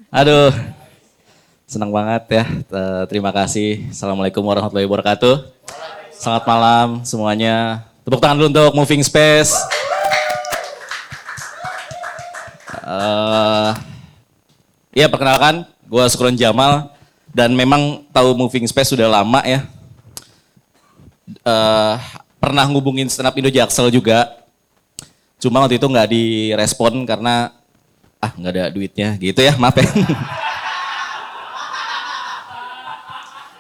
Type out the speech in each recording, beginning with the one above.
Aduh, senang banget ya. Terima kasih. Assalamualaikum warahmatullahi wabarakatuh. Selamat malam semuanya. Tepuk tangan dulu untuk Moving Space. Eh, ya perkenalkan, gue Sukron Jamal dan memang tahu Moving Space sudah lama ya. Eh, Pernah ngubungin stand up Indo Jaksel juga. Cuma waktu itu nggak direspon karena nggak ada duitnya gitu ya, maaf ya.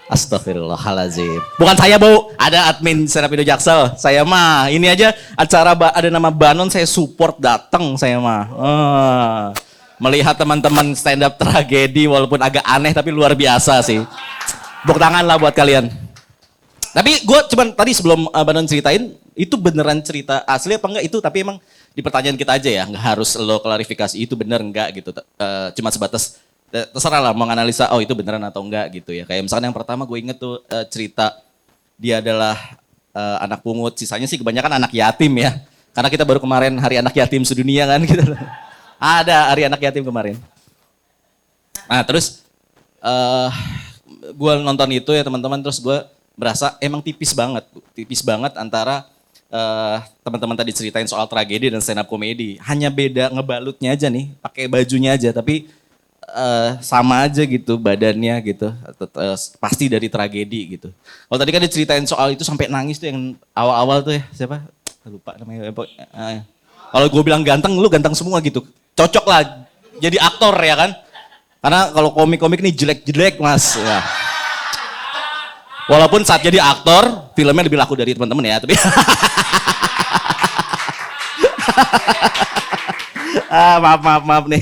Astagfirullahaladzim. Bukan saya bu, ada admin stand up Indo Jaksel. Saya mah, ini aja acara ada nama Banon saya support datang saya mah. Melihat teman-teman stand up tragedi walaupun agak aneh tapi luar biasa sih. Tepuk tangan lah buat kalian. Tapi gue cuman tadi sebelum Banon ceritain, itu beneran cerita asli apa enggak itu, tapi emang di pertanyaan kita aja ya, nggak harus lo klarifikasi itu bener enggak gitu. Cuma sebatas terserah lah mau analisa, oh itu beneran atau enggak gitu ya. Kayak misalnya yang pertama gue inget tuh cerita dia adalah anak pungut, sisanya sih kebanyakan anak yatim ya. Karena kita baru kemarin hari anak yatim sedunia kan gitu. Ada hari anak yatim kemarin. Nah terus gue nonton itu ya teman-teman, terus gue berasa emang tipis banget antara teman-teman tadi ceritain soal tragedi dan stand up komedi. Hanya beda ngebalutnya aja nih, pakai bajunya aja, tapi sama aja gitu badannya gitu, pasti dari tragedi gitu. Kalau tadi kan diceritain soal itu sampai nangis tuh yang awal-awal tuh ya, siapa? Lupa namanya. Kalau gue bilang ganteng, lu ganteng semua gitu. Cocok lah jadi aktor ya kan? Karena kalau komik-komik nih jelek-jelek mas. Ya. Walaupun saat jadi aktor, filmnya lebih laku dari teman-teman ya, tapi maaf nih.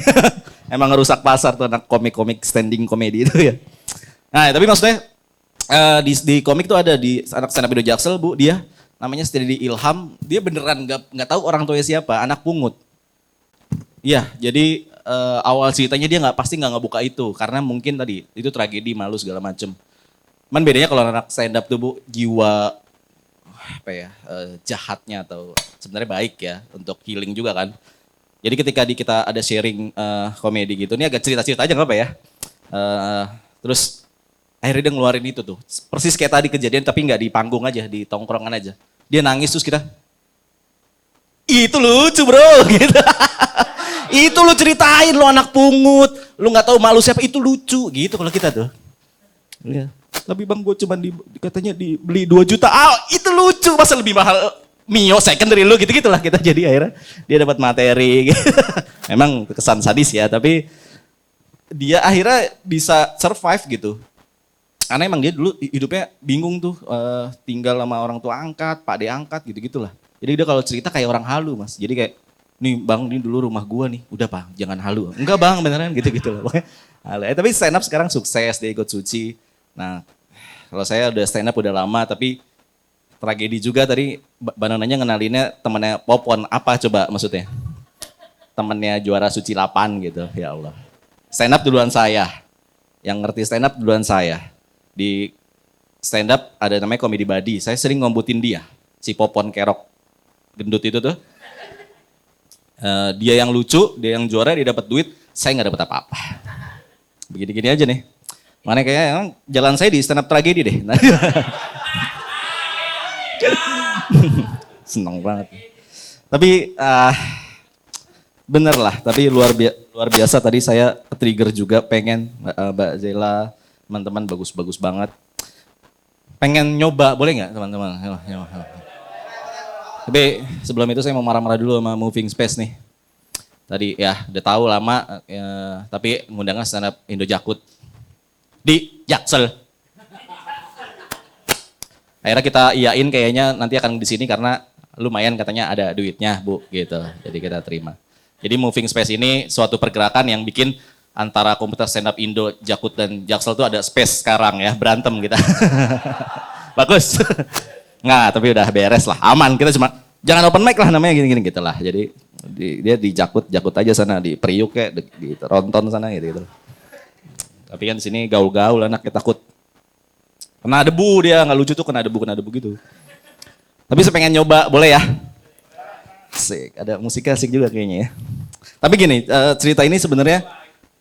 Emang ngerusak pasar tuh anak komik-komik standing komedi itu ya. Nah, tapi maksudnya di komik tuh ada di anak stand up Indo Jaksel, Bu, dia namanya Steady Ilham, dia beneran nggak tahu orang tuanya siapa, anak pungut. Iya, jadi awal ceritanya dia pasti nggak ngebuka itu karena mungkin tadi itu tragedi, malu segala macem. Cuman bedanya kalau anak stand up tuh Bu, jiwa apa ya, jahatnya atau sebenarnya baik ya untuk healing juga kan. Jadi ketika kita ada sharing komedi gitu, ini agak cerita-cerita aja nggak apa ya. Terus akhirnya dia ngeluarin itu tuh, persis kayak tadi kejadian tapi nggak di panggung aja, di tongkrongan aja. Dia nangis terus kita, itu lucu bro, gitu. Itu lu ceritain lu anak pungut, lu nggak tahu malu siapa, itu lucu, gitu kalau kita tuh. Iya. Tapi bang gue cuma katanya dibeli 2 juta, itu lucu, masa lebih mahal Mio second dari lu gitu-gitulah kita, jadi akhirnya dia dapat materi gitu. Memang kesan sadis ya, tapi dia akhirnya bisa survive gitu. Karena emang dia dulu hidupnya bingung tuh, tinggal sama orang tua angkat, pak de angkat gitu-gitulah. Jadi dia kalau cerita kayak orang halu mas, jadi kayak nih bang ini dulu rumah gua nih, udah pak jangan halu. Enggak bang beneran gitu-gitu lah. Tapi stand up sekarang sukses, dia ikut Suci. Nah kalau saya udah stand up udah lama, tapi tragedi juga tadi Banananya ngenalinnya temannya Popon, apa coba maksudnya? Temannya juara Suci 8 gitu, ya Allah. Stand up duluan saya, yang ngerti stand up duluan saya. Di stand up ada namanya Comedy Buddy, saya sering ngombutin dia, si Popon Kerok, gendut itu tuh. Dia yang lucu, dia yang juara, dia dapat duit, saya nggak dapat apa-apa. Begini-gini aja nih. Makanya kayaknya emang jalan saya di stand up tragedi deh. Seneng banget. Tapi bener lah, tapi luar biasa tadi saya trigger juga pengen Mbak Zela, teman-teman bagus-bagus banget. Pengen nyoba, boleh nggak teman-teman? Tapi sebelum itu saya mau marah-marah dulu sama Moving Space nih. Tadi ya udah tahu lama, tapi ngundangnya stand up Indo Jakut di Jaksel. Akhirnya kita iyain kayaknya nanti akan di sini karena lumayan katanya ada duitnya Bu gitu. Jadi kita terima. Jadi Moving Space ini suatu pergerakan yang bikin antara komunitas stand up Indo, Jakut dan Jaksel tuh ada space sekarang ya, berantem kita. Bagus. Nggak, tapi udah beres lah, aman. Kita cuma jangan open mic lah namanya gini-gini gitu lah. Jadi dia di Jakut aja sana, di Priuk kayak di Ronton sana gitu. Tapi kan di sini gaul-gaul anaknya takut kena debu, dia nggak lucu tuh kena debu gitu. Tapi saya pengen nyoba, boleh ya? Asik, ada musiknya asik juga kayaknya ya. Tapi gini, cerita ini sebenarnya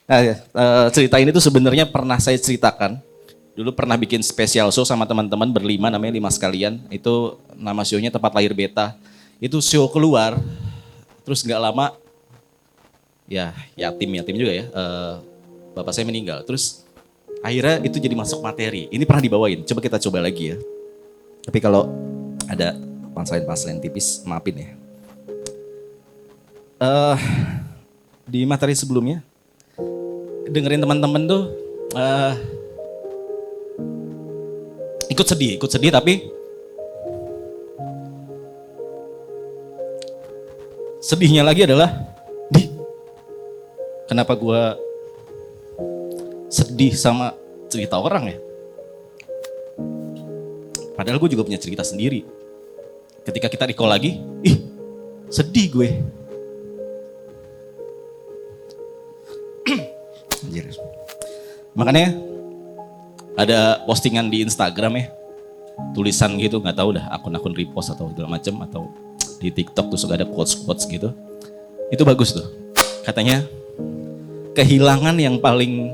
Nah, ya, cerita ini tuh sebenarnya pernah saya ceritakan. Dulu pernah bikin special show sama teman-teman berlima, namanya Lima Sekalian. Itu nama show-nya Tempat Lahir Beta. Itu show keluar, terus nggak lama, ya yatim juga ya. Bapak saya meninggal. Terus akhirnya itu jadi masuk materi. Ini pernah dibawain. Coba kita coba lagi ya. Tapi kalau ada punchline tipis, maafin ya. Di materi sebelumnya, dengerin teman-teman tuh ikut sedih tapi sedihnya lagi adalah, kenapa gue sedih sama cerita orang ya? Padahal gue juga punya cerita sendiri. Ketika kita recall lagi, sedih gue. Makanya ada postingan di Instagram ya, tulisan gitu, nggak tahu dah akun-akun repost atau segala macam, atau di TikTok tuh suka ada quotes gitu. Itu bagus tuh. Katanya kehilangan yang paling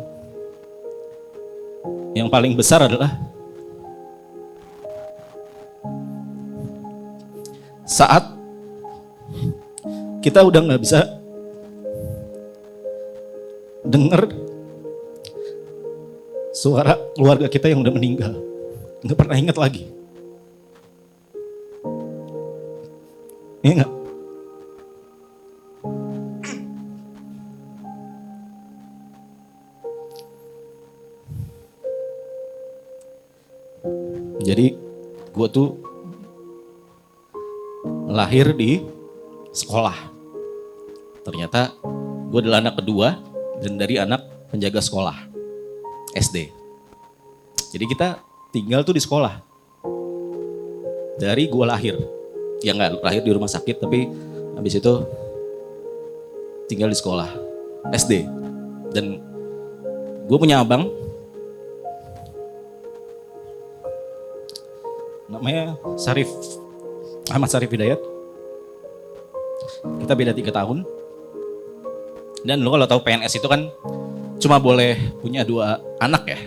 besar adalah saat kita udah nggak bisa denger suara keluarga kita yang udah meninggal, nggak pernah ingat lagi. Iya nggak? Jadi gue tuh lahir di sekolah. Ternyata gue adalah anak kedua dan dari anak penjaga sekolah SD. Jadi kita tinggal tuh di sekolah. Dari gue lahir. Ya nggak lahir di rumah sakit, tapi habis itu tinggal di sekolah SD. Dan gue punya abang, namanya Ahmad Syarif Hidayat. Kita beda 3 tahun. Dan lo kalau tahu PNS itu kan cuma boleh punya 2 anak ya.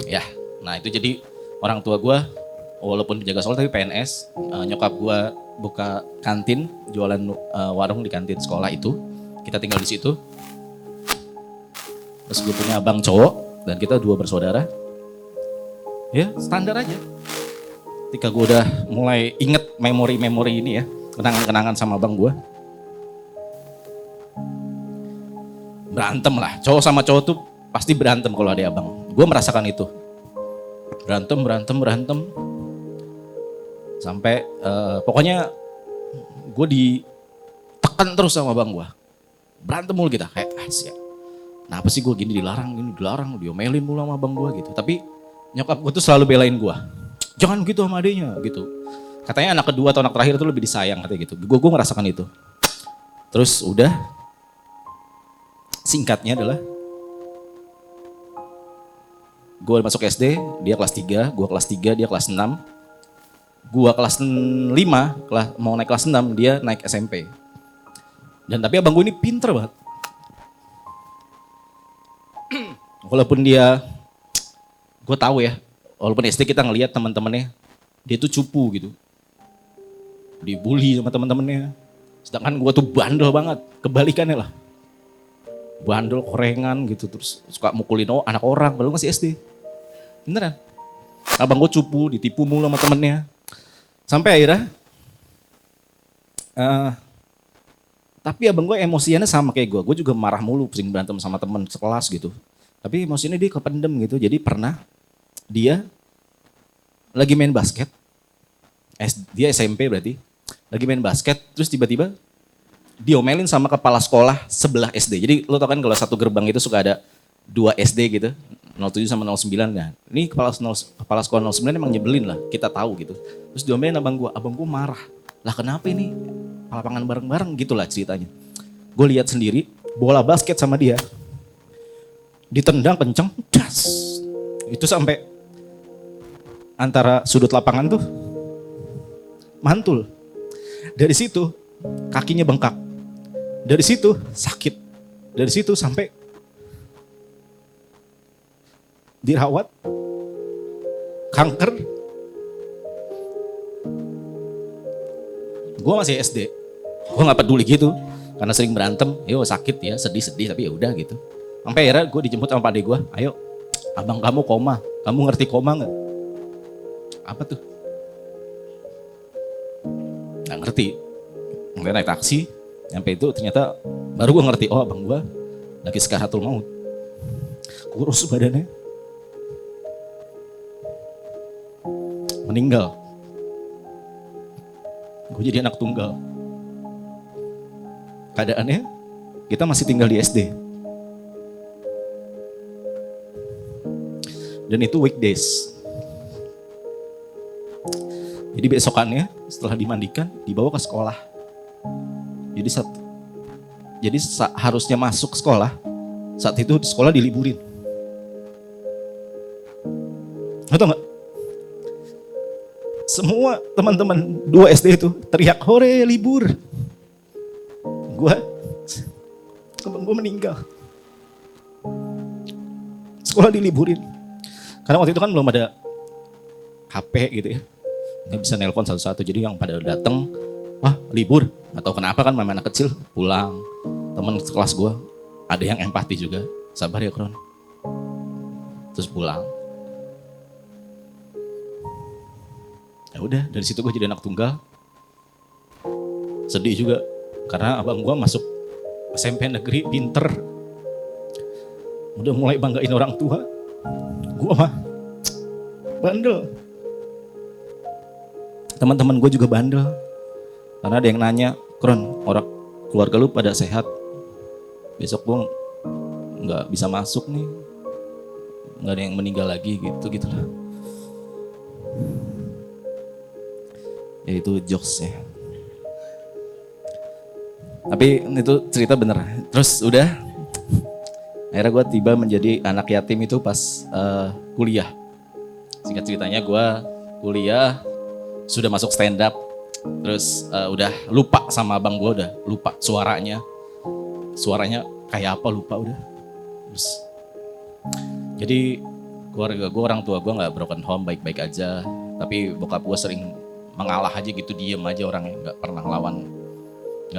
Ya, nah itu jadi orang tua gue walaupun penjaga sekolah tapi PNS. Nyokap gue buka kantin, jualan warung di kantin sekolah itu. Kita tinggal di situ. Terus gue punya abang cowok dan kita 2 bersaudara. Ya standar aja. Ketika gue udah mulai inget memori-memori ini ya, kenangan-kenangan sama abang gue. Berantem lah, cowok sama cowok tuh pasti berantem kalau ada abang. Gue merasakan itu. Berantem. Sampai pokoknya gue ditekan terus sama abang gue. Berantem mulu kita, kayak siap. Kenapa sih gue gini dilarang, diomelin mulu sama abang gue gitu. Tapi nyokap gue tuh selalu belain gue. Jangan gitu sama adenya gitu. Katanya anak kedua atau anak terakhir tuh lebih disayang katanya gitu. Gue merasakan itu. Terus udah, singkatnya adalah gue masuk SD, dia kelas 3, gue kelas 3, dia kelas 6. Gue kelas 5, mau naik kelas 6, dia naik SMP. Dan tapi abang gue ini pinter banget. Walaupun dia, gue tahu ya, walaupun SD kita ngelihat teman-temannya, dia tuh cupu gitu. Dibully sama teman-temannya. Sedangkan gue tuh bandel banget, kebalikannya lah. Bandel, korengan gitu, terus suka mukulin anak orang, padahal masih SD. Beneran. Abang gue cupu, ditipu mulu sama temennya. Sampai akhirnya, tapi abang gue emosiannya sama kayak gue. Gue juga marah mulu, sering berantem sama temen sekelas gitu. Tapi emosinya dia kependem gitu. Jadi pernah dia lagi main basket, dia SMP berarti, lagi main basket, terus tiba-tiba diomelin sama kepala sekolah sebelah SD. Jadi lo tau kan kalau satu gerbang itu suka ada 2 SD gitu, 07 sama 09. Nah ini kepala sekolah 09 emang nyebelin lah, kita tahu gitu. Terus diomelin abang gue marah. Lah kenapa ini lapangan bareng-bareng gitu lah ceritanya. Gue lihat sendiri, bola basket sama dia, ditendang kenceng, das. Itu sampai antara sudut lapangan tuh mantul. Dari situ kakinya bengkak. Dari situ sakit. Dari situ sampai dirawat, kanker. Gue masih SD, gue nggak peduli gitu, karena sering berantem, yo sakit ya, sedih-sedih tapi ya udah gitu. Sampai akhirnya gue dijemput sama pak ade gue, ayo abang kamu koma, kamu ngerti koma nggak? Apa tuh? Nggak ngerti. Kemudian naik taksi, nyampe itu ternyata baru gue ngerti, oh abang gue lagi sekaratul maut. Kurus badannya. Meninggal. Gue jadi anak tunggal. Keadaannya kita masih tinggal di SD. Dan itu weekdays. Jadi besokannya setelah dimandikan dibawa ke sekolah. Jadi harusnya masuk sekolah, saat itu sekolah diliburin. Lo tau gak? Semua teman-teman 2 SD itu teriak hore libur. Temen gue meninggal. Sekolah diliburin. Karena waktu itu kan belum ada HP gitu ya. Nggak bisa nelpon satu-satu. Jadi yang pada datang, wah libur. Atau kenapa kan memang anak kecil pulang. Temen sekelas gue ada yang empati juga. Sabar ya Kron. Terus pulang. Ya udah, dari situ gue jadi anak tunggal. Sedih juga karena abang gue masuk SMP negeri, pinter. Udah mulai banggain orang tua. Gue mah bandel. Teman-teman gue juga bandel. Karena ada yang nanya, Kron, orang keluarga lu pada sehat. Besok gue nggak bisa masuk nih. Nggak ada yang meninggal lagi gitu lah. Ya itu jokes ya. Tapi itu cerita bener. Terus udah, akhirnya gue tiba menjadi anak yatim itu pas kuliah. Singkat ceritanya gue kuliah, sudah masuk stand up. Terus udah lupa sama abang gue, udah lupa suaranya. Suaranya kayak apa lupa udah. Terus, jadi keluarga gue, orang tua gue gak broken home, baik-baik aja. Tapi bokap gue sering mengalah aja gitu, diem aja orangnya, nggak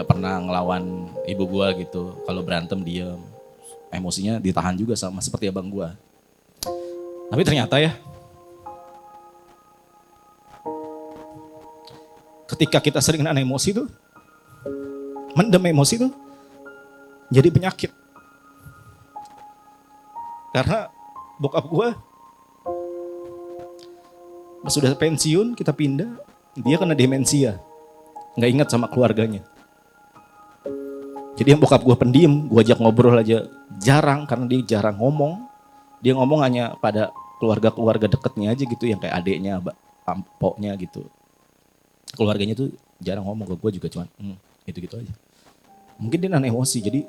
pernah ngelawan ibu gua gitu. Kalau berantem diem, emosinya ditahan juga sama seperti abang gua. Tapi ternyata ya, ketika kita sering nahan emosi tuh, mendem emosi tuh jadi penyakit. Karena bokap gua pas sudah pensiun, kita pindah, dia kena demensia, nggak ingat sama keluarganya. Jadi yang bokap gue pendiam, gue ajak ngobrol aja jarang, karena dia jarang ngomong. Dia ngomong hanya pada keluarga-keluarga deketnya aja gitu, yang kayak adeknya, ampoknya gitu. Keluarganya tuh jarang ngomong, ke gue juga cuman gitu-gitu aja. Mungkin dia nahan emosi, jadi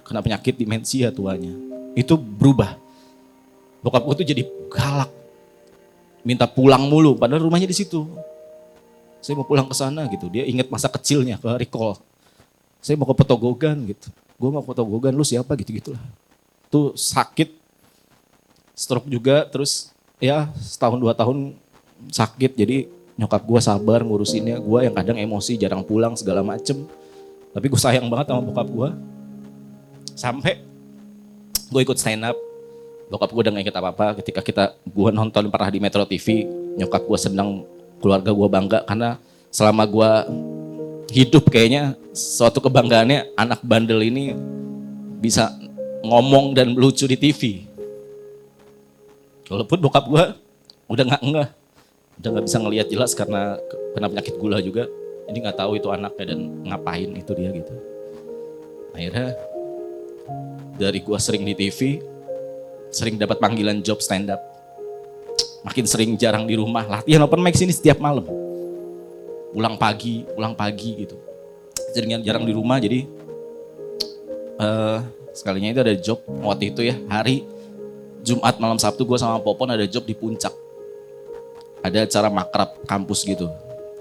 kena penyakit demensia tuanya. Itu berubah. Bokap gue tuh jadi galak, minta pulang mulu, padahal rumahnya di situ. Saya mau pulang ke sana gitu. Dia ingat masa kecilnya, ke recall. Saya mau ke Petogogan gitu. Gue mau ke Petogogan, lu siapa gitu-gitulah. Tuh sakit, stroke juga, terus ya setahun 2 tahun sakit. Jadi nyokap gue sabar ngurusinnya. Gue yang kadang emosi, jarang pulang segala macem. Tapi gue sayang banget sama bokap gue. Sampai gue ikut stand up. Bokap gue udah gak inget apa-apa. Ketika gue nonton pernah di Metro TV, nyokap gue senang, keluarga gue bangga karena selama gue hidup kayaknya suatu kebanggaannya anak bandel ini bisa ngomong dan lucu di TV. Walaupun bokap gue udah nggak bisa ngelihat jelas karena kena penyakit gula juga. Jadi nggak tahu itu anaknya dan ngapain itu dia gitu. Akhirnya dari gue sering di TV, sering dapat panggilan job stand up. Makin sering jarang di rumah, latihan open mic sini setiap malam. Pulang pagi gitu. Jadi jarang di rumah, jadi sekalinya itu ada job waktu itu ya, hari Jumat malam Sabtu gue sama Popon ada job di Puncak. Ada acara makrab kampus gitu.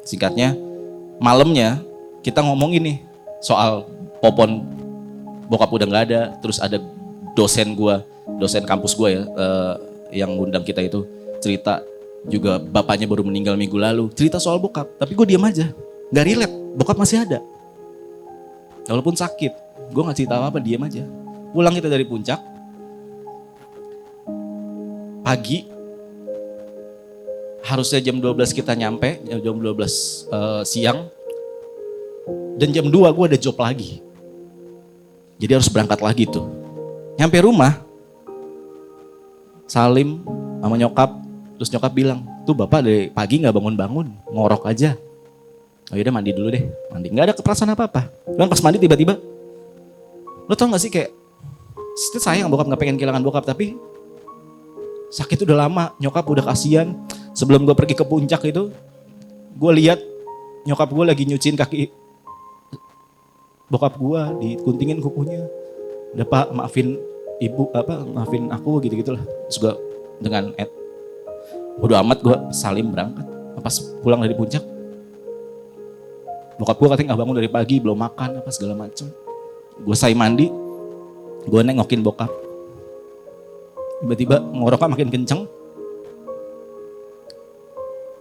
Singkatnya, malamnya kita ngomongin nih soal Popon bokap udah gak ada, terus ada dosen kampus gue ya, yang ngundang kita itu cerita juga bapaknya baru meninggal minggu lalu. Cerita soal bokap, tapi gue diam aja. Gak relate, bokap masih ada. Walaupun sakit, gue gak cerita apa-apa, diam aja. Pulang kita dari puncak, pagi, harusnya jam 12 kita nyampe, jam 12 siang. Dan jam 2 gue ada job lagi. Jadi harus berangkat lagi tuh. Nyampe rumah, Salim sama nyokap, terus nyokap bilang, tuh bapak dari pagi gak bangun-bangun, ngorok aja. Oh yaudah mandi dulu deh, mandi. Gak ada perasaan apa-apa. Cuman pas mandi tiba-tiba, lo tau gak sih kayak, sayang bokap gak pengen kehilangan bokap, tapi sakit udah lama, nyokap udah kasihan. Sebelum gue pergi ke puncak itu, gue lihat nyokap gue lagi nyuciin kaki bokap gue, diguntingin kukunya. Udah pak, maafin ibu, maafin aku gitu-gitulah. Terus gue dengan bodo amat gue Salim berangkat. Pas pulang dari puncak, bokap gue katanya gak bangun dari pagi, belum makan apa segala macem. Gue selesai mandi, gue nengokin bokap. Tiba-tiba ngoroknya makin kenceng.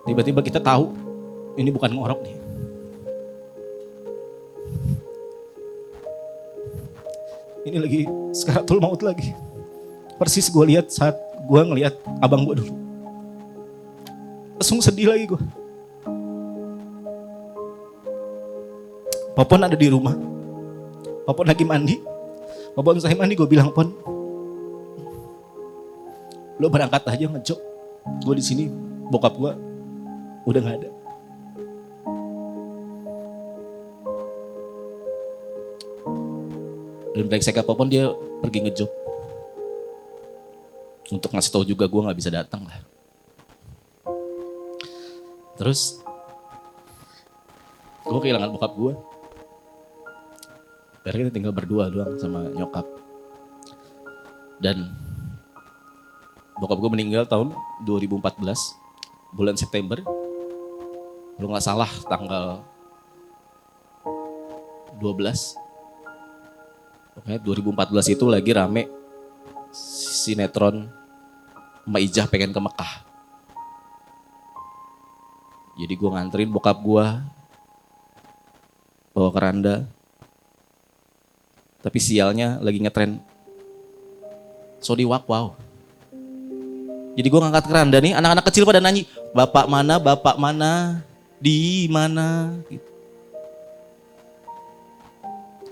Tiba-tiba kita tahu ini bukan ngorok nih. Ini lagi sekaratul maut lagi. Persis gue lihat saat gue ngelihat abang gue dulu. Langsung sedih lagi gue. Popon ada di rumah. Popon lagi mandi. Popon saya mandi, gue bilang, Pon, lo berangkat aja ngejok. Gue di sini, bokap gue udah nggak ada. Dan brengsek apapun dia pergi ngejob. Untuk ngasih tahu juga gue gak bisa datang lah. Terus gue kehilangan bokap gue. Akhirnya kita tinggal berdua doang sama nyokap. Dan bokap gue meninggal tahun 2014, bulan September. Kalau gak salah tanggal 12. Pokoknya 2014 itu lagi rame sinetron Mbak Ijah pengen ke Mekah. Jadi gue nganterin bokap gue bawa keranda. Tapi sialnya lagi ngetren Sodi Wakwau. Jadi gue ngangkat keranda nih, anak-anak kecil pada nyanyi, bapak mana, di mana gitu.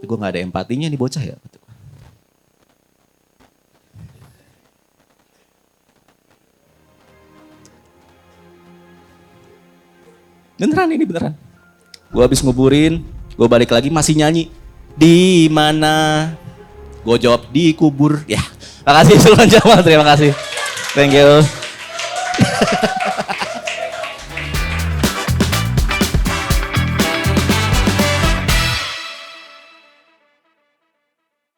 Gue gak ada empatinya nih bocah ya. Beneran ini beneran. Gue habis nguburin, gue balik lagi masih nyanyi. Di mana? Gue jawab di kubur. Ya, makasih Sultan Jamal, terima kasih. Thank you.